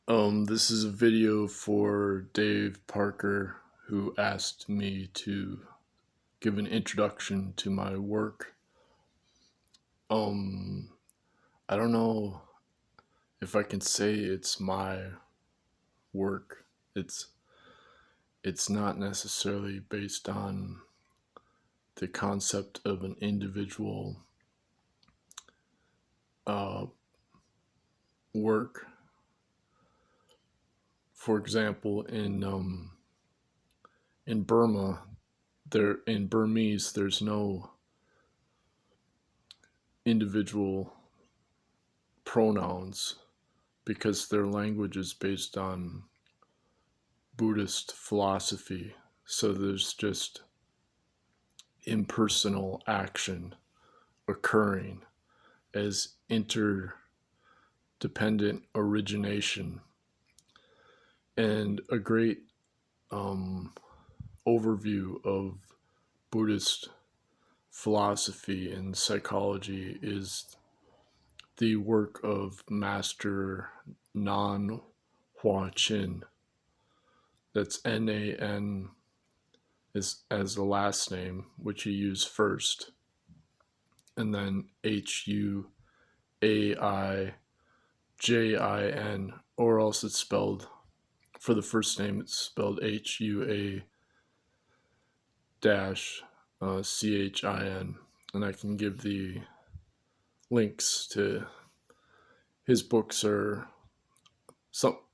This is a video for Dave Parker, who asked me to give an introduction to my work. I don't know if I can say it's my work. It's not necessarily based on the concept of an individual work. For example, in Burma, in Burmese, there's no individual pronouns because their language is based on Buddhist philosophy. So there's just impersonal action occurring as interdependent origination. And a great overview of Buddhist philosophy and psychology is the work of Master Huai-chin. That's N-A-N as the last name, which you use first, and then Huaijin, or else it's spelled, for the first name, it's spelled Hua-Chin, and I can give the links to his books.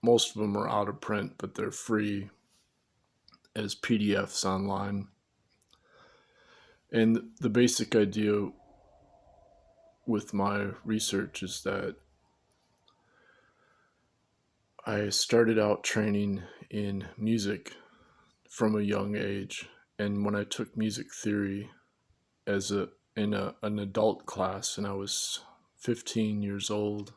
Most of them are out of print, but they're free as PDFs online. And the basic idea with my research is that I started out training in music from a young age, and when I took music theory in an adult class, and I was 15 years old,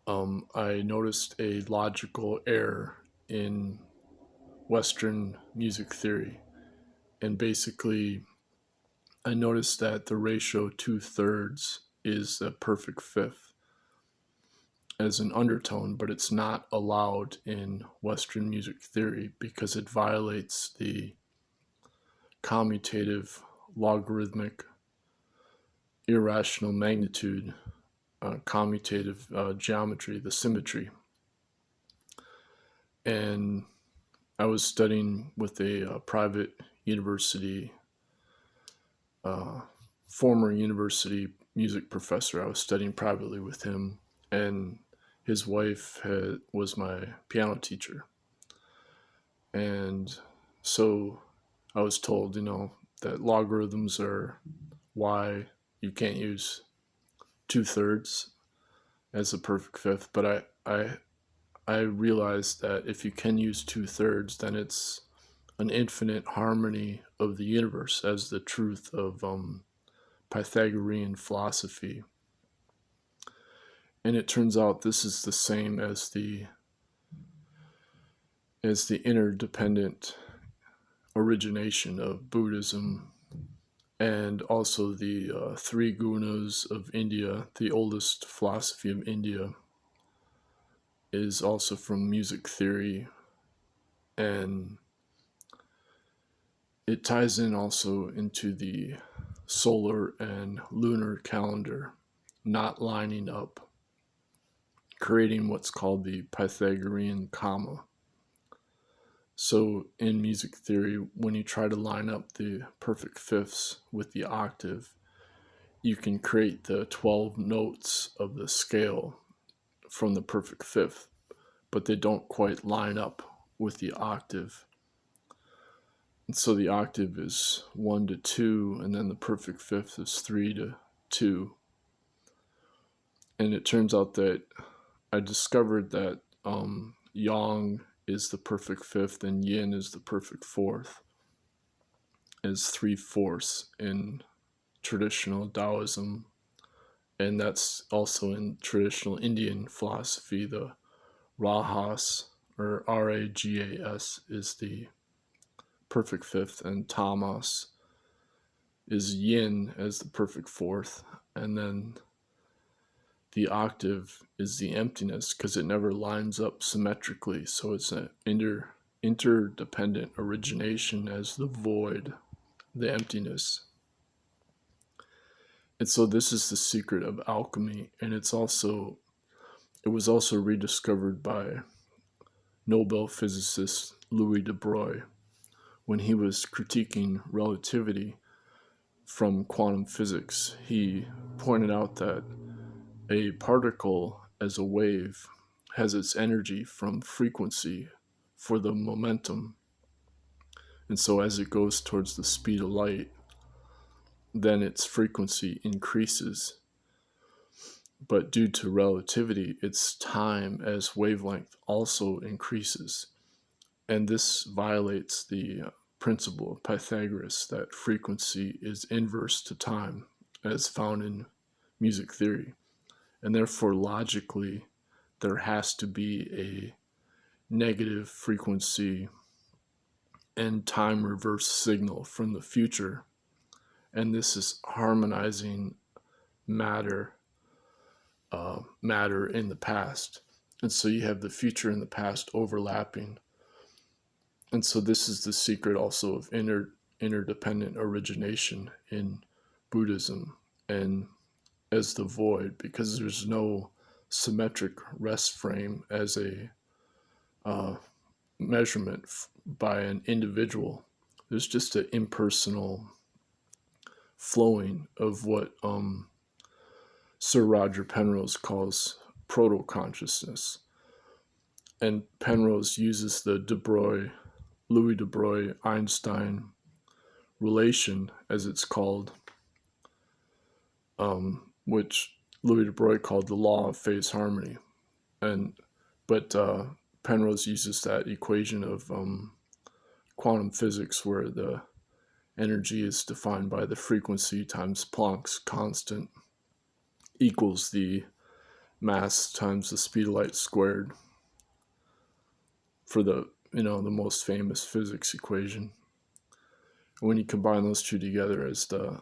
I noticed a logical error in Western music theory. And basically, I noticed that the ratio 2/3 is a perfect fifth as an undertone, but it's not allowed in Western music theory because it violates the commutative, logarithmic, irrational magnitude, commutative geometry, the symmetry. And I was studying with a private university, former university music professor. I was studying privately with him, and his wife was my piano teacher. And so I was told, that logarithms are why you can't use 2/3 as a perfect fifth. But I realized that if you can use 2/3, then it's an infinite harmony of the universe as the truth of Pythagorean philosophy. And it turns out this is the same as the interdependent origination of Buddhism, and also the three gunas of India. The oldest philosophy of India is also from music theory, and it ties in also into the solar and lunar calendar not lining up, creating what's called the Pythagorean comma. So in music theory, when you try to line up the perfect fifths with the octave, you can create the 12 notes of the scale from the perfect fifth, but they don't quite line up with the octave. And so the octave is 1 to 2, and then the perfect fifth is 3 to 2. And it turns out that I discovered that yang is the perfect fifth and yin is the perfect fourth, as 3/4 in traditional Taoism. And that's also in traditional Indian philosophy. The rajas, or ragas, is the perfect fifth, and tamas is yin as the perfect fourth. And then the octave is the emptiness because it never lines up symmetrically. So it's an interdependent origination as the void, the emptiness. And so this is the secret of alchemy, and it was also rediscovered by Nobel physicist Louis de Broglie when he was critiquing relativity from quantum physics. He pointed out that a particle as a wave has its energy from frequency for the momentum. And so as it goes towards the speed of light, then its frequency increases. But due to relativity, its time as wavelength also increases. And this violates the principle of Pythagoras that frequency is inverse to time, as found in music theory. And therefore, logically, there has to be a negative frequency and time reverse signal from the future. And this is harmonizing matter in the past. And so you have the future and the past overlapping. And so this is the secret also of interdependent origination in Buddhism and as the void, because there's no symmetric rest frame as a measurement by an individual. There's just an impersonal flowing of what Sir Roger Penrose calls proto-consciousness. And Penrose uses the Louis de Broglie Einstein relation, as it's called, which Louis de Broglie called the law of phase harmony. But Penrose uses that equation of quantum physics where the energy is defined by the frequency times Planck's constant equals the mass times the speed of light squared for the most famous physics equation. When you combine those two together as the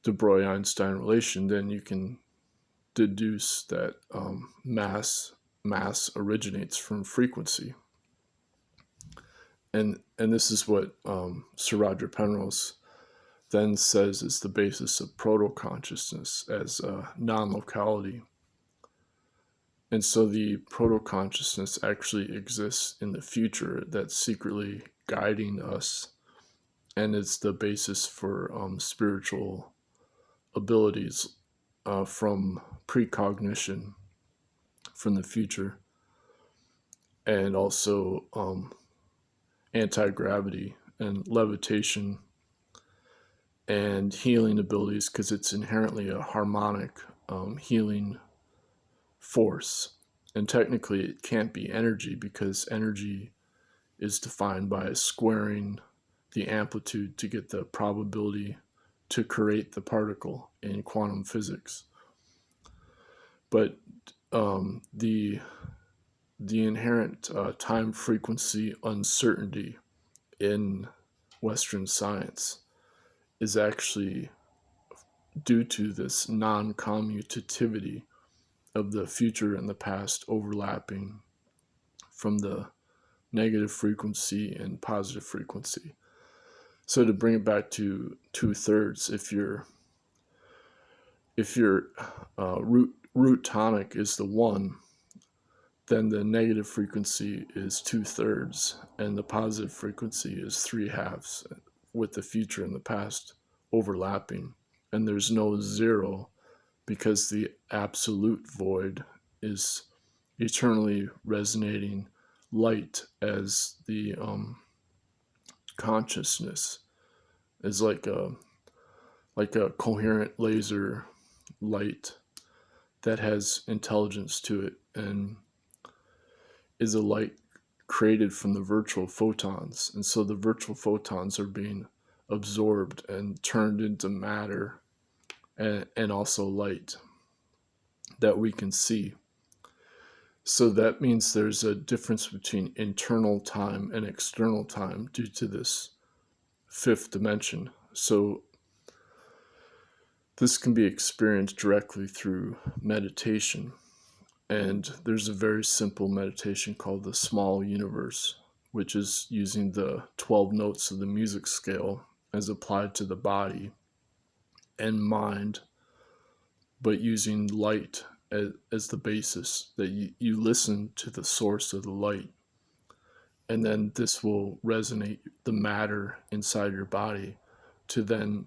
de Broglie-Einstein relation, then you can deduce that mass originates from frequency. And this is what Sir Roger Penrose then says is the basis of proto-consciousness as non-locality. And so the proto-consciousness actually exists in the future that's secretly guiding us, and it's the basis for spiritual abilities from precognition from the future, and also anti-gravity and levitation and healing abilities, because it's inherently a harmonic healing force. And technically it can't be energy, because energy is defined by squaring the amplitude to get the probability to create the particle in quantum physics. But the inherent time frequency uncertainty in Western science is actually due to this non-commutativity of the future and the past overlapping from the negative frequency and positive frequency. So to bring it back to 2/3, if your root tonic is the 1, then the negative frequency is 2/3 and the positive frequency is 3/2, with the future and the past overlapping. And there's no 0, because the absolute void is eternally resonating light as the consciousness is like a coherent laser light that has intelligence to it and is a light created from the virtual photons. And so the virtual photons are being absorbed and turned into matter and also light that we can see. So that means there's a difference between internal time and external time due to this 5th dimension. So This can be experienced directly through meditation. And there's a very simple meditation called the small universe, which is using the 12 notes of the music scale as applied to the body and mind, but using light as the basis, that you listen to the source of the light. And then this will resonate the matter inside your body to then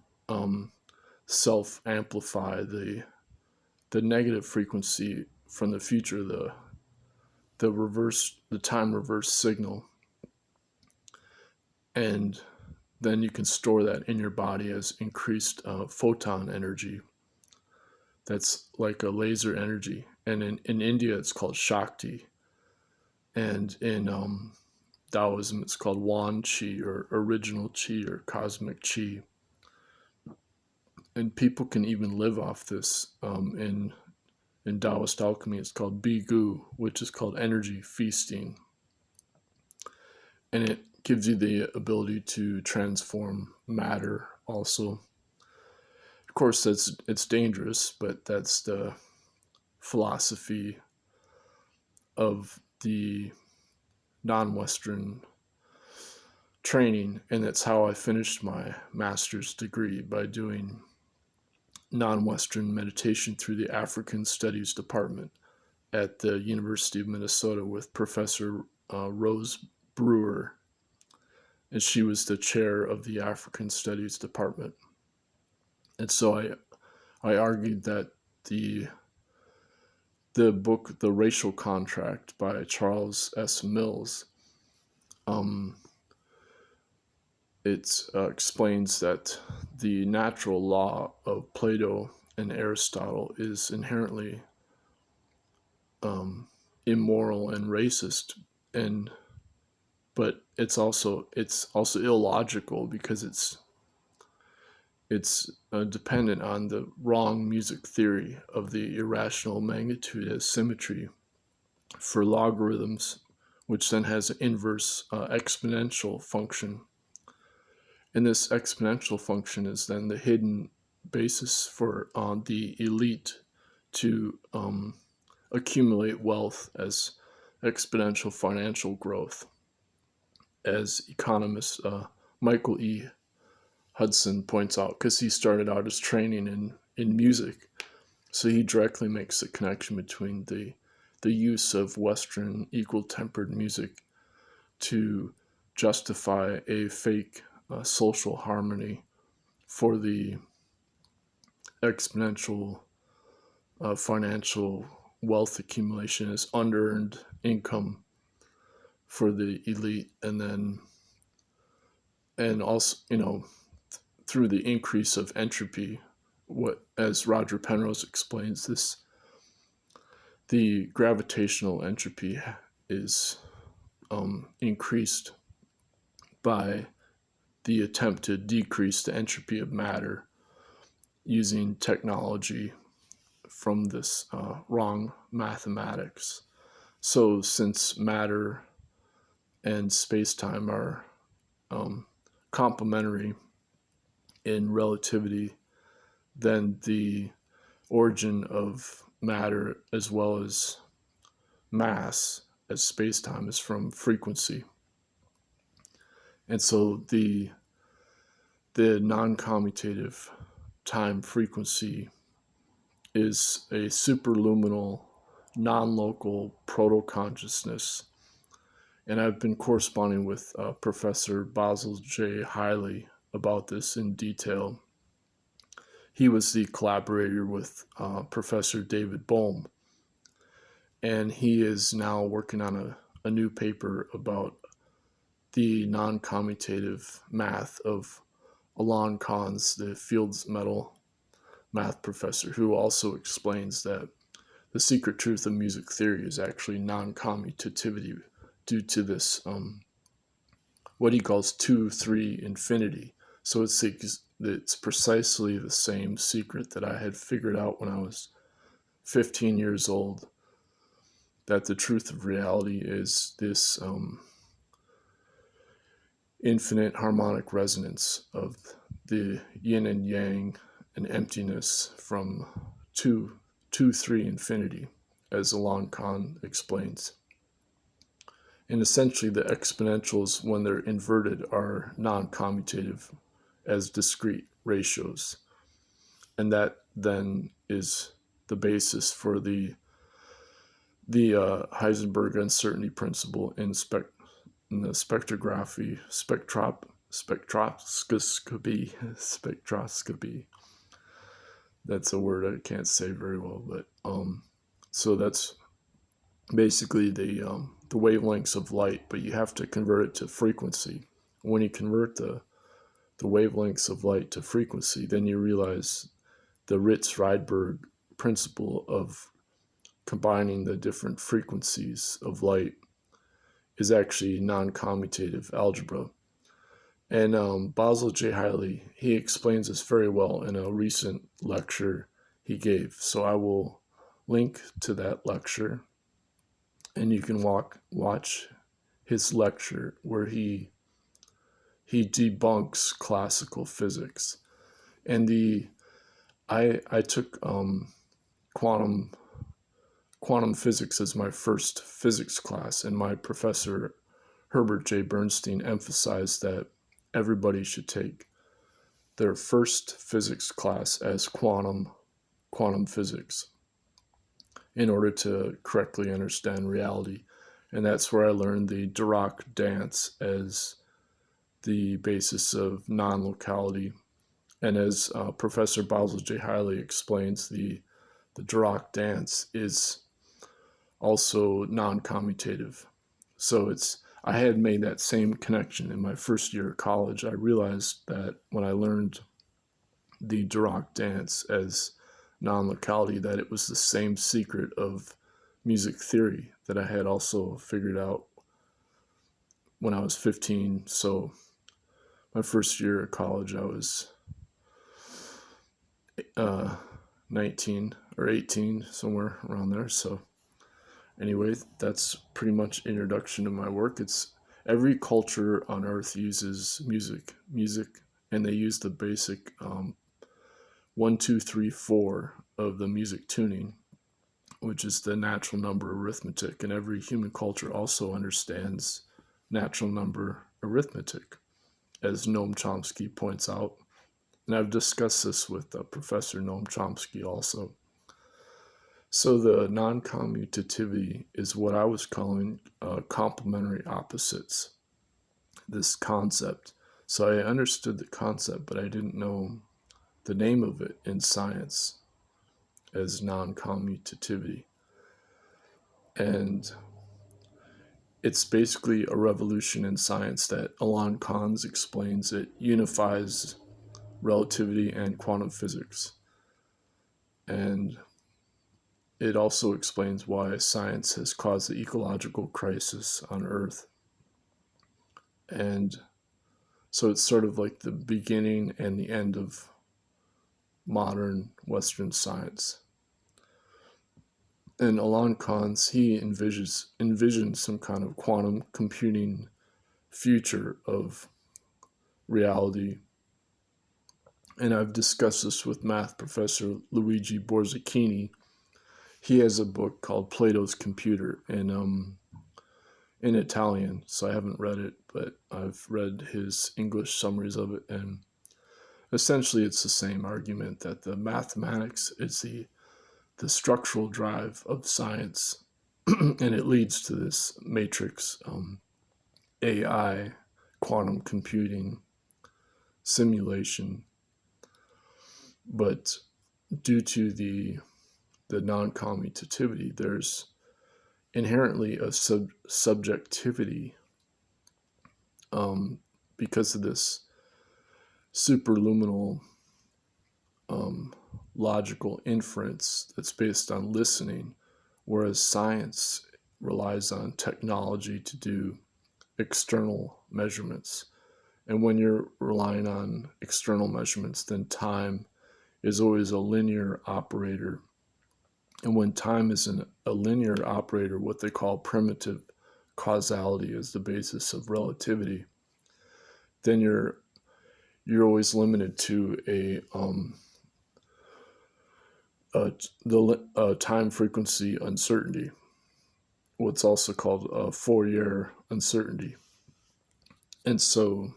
self-amplify the negative frequency from the future, the time reverse signal, and then you can store that in your body as increased photon energy. That's like a laser energy, and in India it's called Shakti, and in Taoism it's called Wan Qi, or original Qi, or cosmic Qi. And people can even live off this. In Taoist alchemy, it's called Bigu, which is called energy feasting. And it gives you the ability to transform matter also. Of course, it's dangerous, but that's the philosophy of the non-Western training. And that's how I finished my master's degree, by doing non-Western meditation through the African Studies Department at the University of Minnesota with Professor Rose Brewer, and she was the chair of the African Studies Department. And so I argued that the book The Racial Contract by Charles S. Mills, it explains that the natural law of Plato and Aristotle is inherently immoral and racist, but it's also illogical, because it's dependent on the wrong music theory of the irrational magnitude as symmetry for logarithms, which then has an inverse exponential function. And this exponential function is then the hidden basis for the elite to accumulate wealth as exponential financial growth, as economist Michael E. Hudson points out, because he started out his training in music. So he directly makes the connection between the use of Western equal-tempered music to justify a fake social harmony for the exponential financial wealth accumulation as unearned income for the elite, and also, through the increase of entropy, what, as Roger Penrose explains, the gravitational entropy is increased by the attempt to decrease the entropy of matter using technology from this wrong mathematics. So since matter and space-time are complementary in relativity, then the origin of matter as well as mass as space-time is from frequency. And so the noncommutative time frequency is a superluminal, non-local proto-consciousness. And I've been corresponding with Professor Basil J. Hiley about this in detail. He was the collaborator with Professor David Bohm, and he is now working on a new paper about the non-commutative math of Alon Khan's, the Fields Medal math professor, who also explains that the secret truth of music theory is actually non-commutativity due to this, what he calls 2-3 infinity. So it's precisely the same secret that I had figured out when I was 15 years old, that the truth of reality is this infinite harmonic resonance of the yin and yang an emptiness from 3 infinity, as Alon explains. And essentially the exponentials, when they're inverted, are non-commutative as discrete ratios. And that then is the basis for the Heisenberg uncertainty principle in the spectroscopy. That's a word I can't say very well, but so that's basically the wavelengths of light, but you have to convert it to frequency. When you convert the wavelengths of light to frequency, then you realize the Ritz-Rydberg principle of combining the different frequencies of light is actually non-commutative algebra. And Basil J. Hiley, he explains this very well in a recent lecture he gave. So I will link to that lecture, and you can watch his lecture where he debunks classical physics. And I took quantum physics as my first physics class, and my professor Herbert J. Bernstein emphasized that everybody should take their first physics class as quantum physics in order to correctly understand reality. And that's where I learned the Dirac dance as the basis of non-locality. And as Professor Basil J. Hiley explains, the Dirac dance is also non-commutative. So I had made that same connection in my first year of college. I realized that when I learned the Dirac dance as non-locality, that it was the same secret of music theory that I had also figured out when I was 15. So my first year of college, I was 19 or 18, somewhere around there. So anyway, that's pretty much introduction to my work. It's every culture on Earth uses music, and they use the basic 1, 2, 3, 4 of the music tuning, which is the natural number arithmetic. And every human culture also understands natural number arithmetic, as Noam Chomsky points out. And I've discussed this with Professor Noam Chomsky also. So the non-commutativity is what I was calling complementary opposites, this concept. So I understood the concept, but I didn't know the name of it in science as non-commutativity. And it's basically a revolution in science that Alon Kahns explains. It unifies relativity and quantum physics. And it also explains why science has caused the ecological crisis on Earth. And so it's sort of like the beginning and the end of modern Western science. And Alon Kahns, he envisions some kind of quantum computing future of reality. And I've discussed this with math professor Luigi Borzicchini. He has a book called Plato's Computer in Italian, so I haven't read it, but I've read his English summaries of it, and essentially it's the same argument that the mathematics is the structural drive of science, and it leads to this matrix, AI, quantum computing, simulation. But due to the non-commutativity, there's inherently a subjectivity because of this superluminal logical inference that's based on listening, whereas science relies on technology to do external measurements. And when you're relying on external measurements, then time is always a linear operator. And when time isn't a linear operator, what they call primitive causality is the basis of relativity, then you're always limited to the time frequency uncertainty, what's also called Fourier uncertainty. And so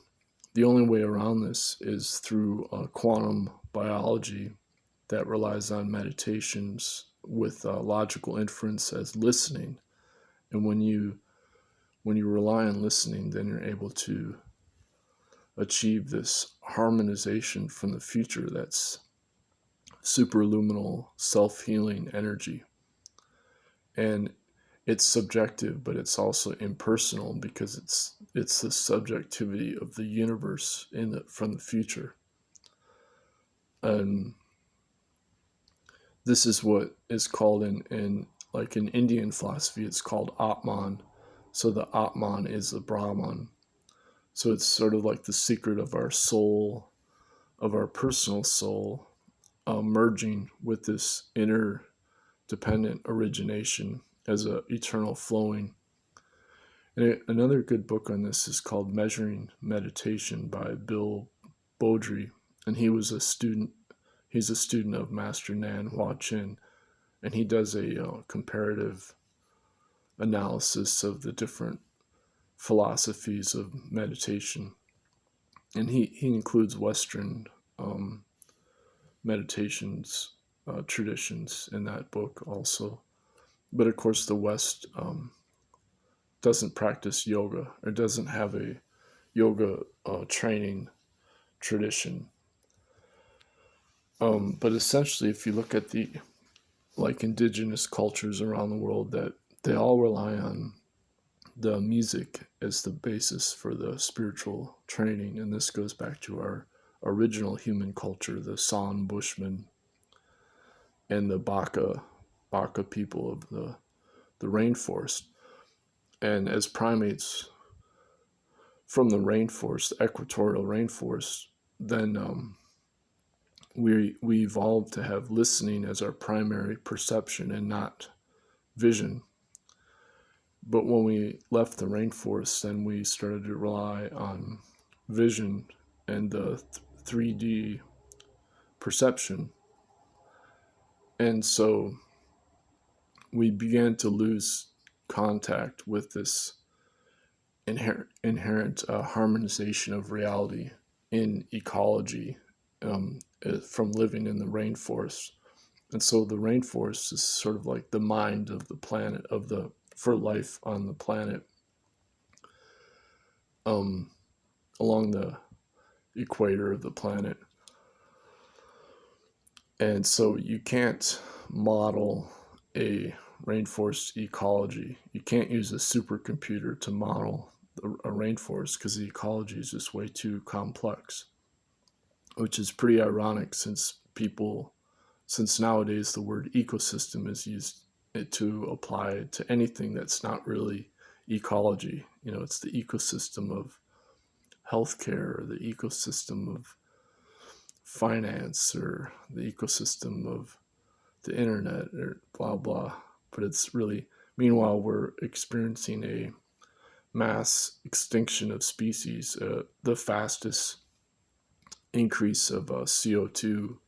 the only way around this is through quantum biology that relies on meditations with logical inference as listening. And when you rely on listening, then you're able to achieve this harmonization from the future that's superluminal self-healing energy. And it's subjective, but it's also impersonal because it's the subjectivity of the universe from the future. And this is what is called in like in Indian philosophy, it's called Atman. So the Atman is the Brahman. So it's sort of like the secret of our soul, of our personal soul, merging with this interdependent origination as a eternal flowing. And another good book on this is called Measuring Meditation by Bill Beaudry, and he's a student of Master Nan Huai-chin, and he does a comparative analysis of the different philosophies of meditation, and he includes Western meditations traditions in that book also. But of course, the West doesn't practice yoga or doesn't have a yoga training tradition. But essentially, if you look at the indigenous cultures around the world, that they all rely on the music as the basis for the spiritual training. And this goes back to our original human culture, the San Bushmen and the Baka people of the rainforest. And as primates from the rainforest, the equatorial rainforest, then we evolved to have listening as our primary perception and not vision. But when we left the rainforest, then we started to rely on vision and the 3D perception. And so we began to lose contact with this inherent harmonization of reality in ecology from living in the rainforest. And so the rainforest is sort of like the mind of the planet, for life on the planet, along the equator of the planet. And so you can't model a rainforest ecology. You can't use a supercomputer to model a rainforest because the ecology is just way too complex, which is pretty ironic since nowadays the word ecosystem is used to apply to anything that's not really ecology. It's the ecosystem of healthcare, or the ecosystem of finance, or the ecosystem of the internet, or blah blah. But it's really, meanwhile, we're experiencing a mass extinction of species. The fastest increase of CO2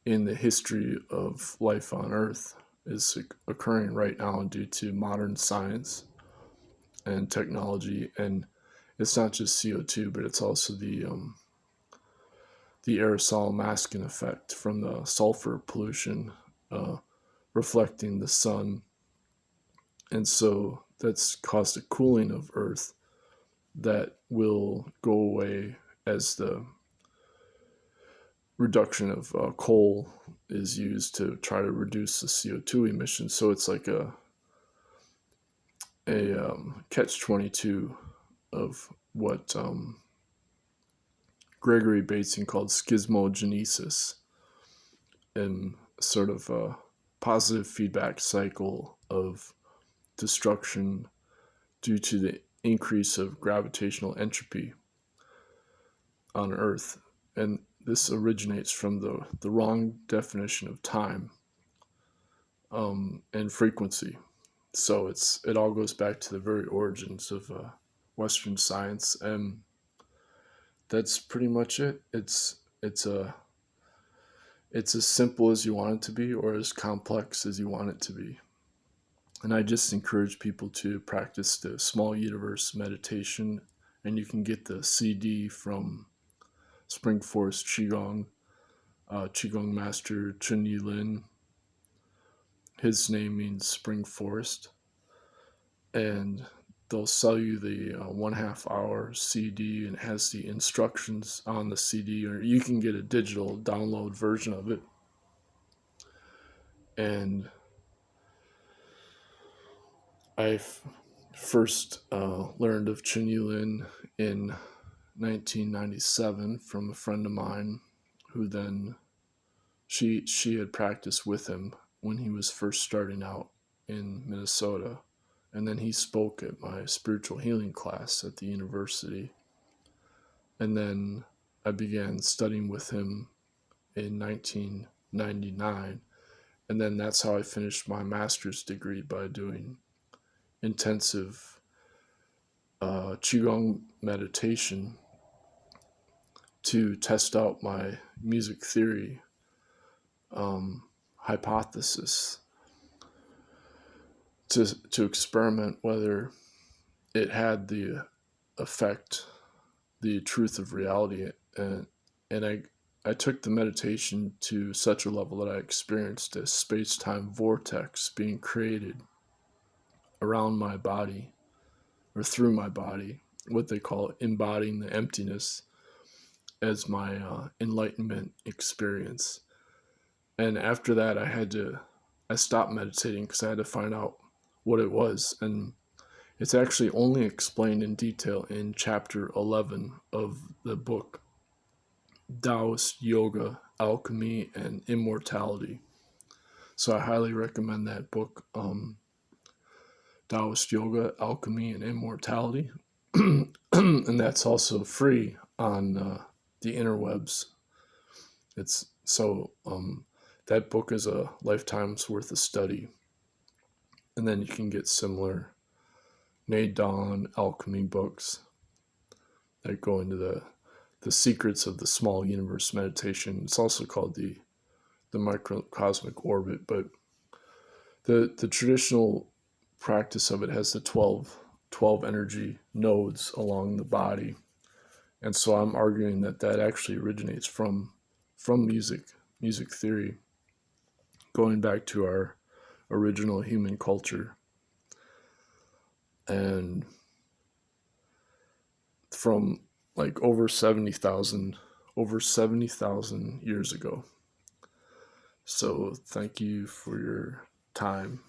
in the history of life on Earth is occurring right now due to modern science and technology. And it's not just CO2, but it's also the aerosol masking effect from the sulfur pollution reflecting the sun. And so that's caused a cooling of Earth that will go away as the reduction of coal is used to try to reduce the CO2 emissions. So it's like a catch-22 of what Gregory Bateson called schismogenesis, and sort of a positive feedback cycle of destruction due to the increase of gravitational entropy on Earth. And this originates from the wrong definition of time and frequency. So it all goes back to the very origins of Western science, and that's pretty much it. It's It's as simple as you want it to be or as complex as you want it to be. And I just encourage people to practice the small universe meditation. And you can get the CD from Spring Forest Qigong, Qigong Master Chun Yi Lin. His name means Spring Forest. And they'll sell you the 1/2 hour CD, and it has the instructions on the CD, or you can get a digital download version of it. And I first learned of Chun Yi Lin in 1997 from a friend of mine who then she had practiced with him when he was first starting out in Minnesota. And then he spoke at my spiritual healing class at the university. And then I began studying with him in 1999. And then that's how I finished my master's degree, by doing intensive Qigong meditation to test out my music theory hypothesis, to experiment whether it had the effect, the truth of reality. And I took the meditation to such a level that I experienced a space-time vortex being created around my body, or through my body, what they call embodying the emptiness as my enlightenment experience. And after that, I stopped meditating because I had to find out what it was. And it's actually only explained in detail in chapter 11 of the book, Taoist Yoga, Alchemy, and Immortality. So I highly recommend that book, Taoist Yoga, Alchemy, and Immortality. And that's also free on the interwebs. It's so that book is a lifetime's worth of study. And then you can get similar Dawn alchemy books that go into the secrets of the small universe meditation. It's also called the microcosmic orbit, but the traditional practice of it has the 12 energy nodes along the body. And so I'm arguing that actually originates from music theory, going back to our original human culture, and from like over 70,000 years ago. So thank you for your time.